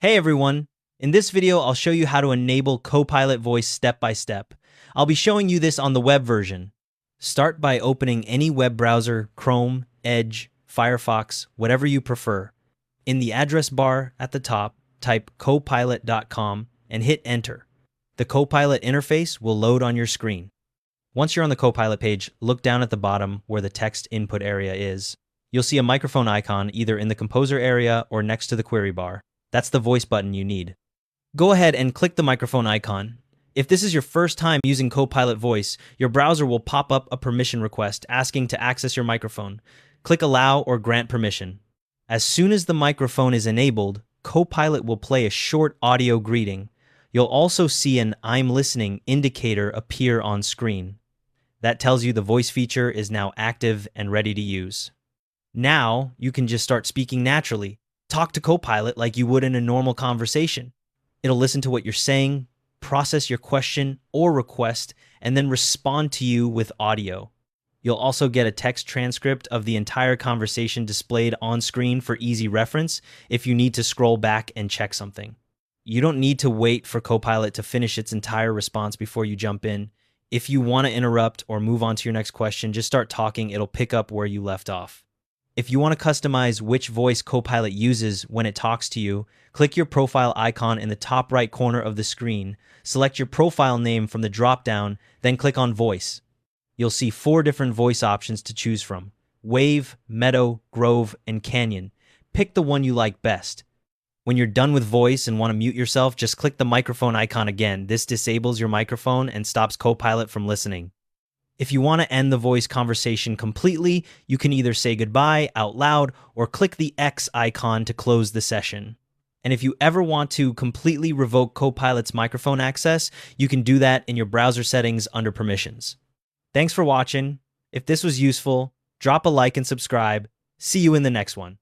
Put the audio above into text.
Hey everyone! In this video, I'll show you how to enable Copilot voice step by step. I'll be showing you this on the web version. Start by opening any web browser, Chrome, Edge, Firefox, whatever you prefer. In the address bar at the top, type copilot.com and hit enter. The Copilot interface will load on your screen. Once you're on the Copilot page, look down at the bottom where the text input area is. You'll see a microphone icon either in the composer area or next to the query bar. That's the voice button you need. Go ahead and click the microphone icon. If this is your first time using Copilot Voice, your browser will pop up a permission request asking to access your microphone. Click Allow or Grant Permission. As soon as the microphone is enabled, Copilot will play a short audio greeting. You'll also see an I'm listening indicator appear on screen. That tells you the voice feature is now active and ready to use. Now, you can just start speaking naturally. Talk to Copilot like you would in a normal conversation. It'll listen to what you're saying, process your question or request, and then respond to you with audio. You'll also get a text transcript of the entire conversation displayed on screen for easy reference if you need to scroll back and check something. You don't need to wait for Copilot to finish its entire response before you jump in. If you want to interrupt or move on to your next question, just start talking. It'll pick up where you left off. If you want to customize which voice Copilot uses when it talks to you, click your profile icon in the top right corner of the screen, select your profile name from the drop-down, then click on Voice. You'll see 4 different voice options to choose from: Wave, Meadow, Grove, and Canyon. Pick the one you like best. When you're done with voice and want to mute yourself, just click the microphone icon again. This disables your microphone and stops Copilot from listening. If you want to end the voice conversation completely, you can either say goodbye out loud or click the X icon to close the session. And if you ever want to completely revoke Copilot's microphone access, you can do that in your browser settings under permissions. Thanks for watching. If this was useful, drop a like and subscribe. See you in the next one.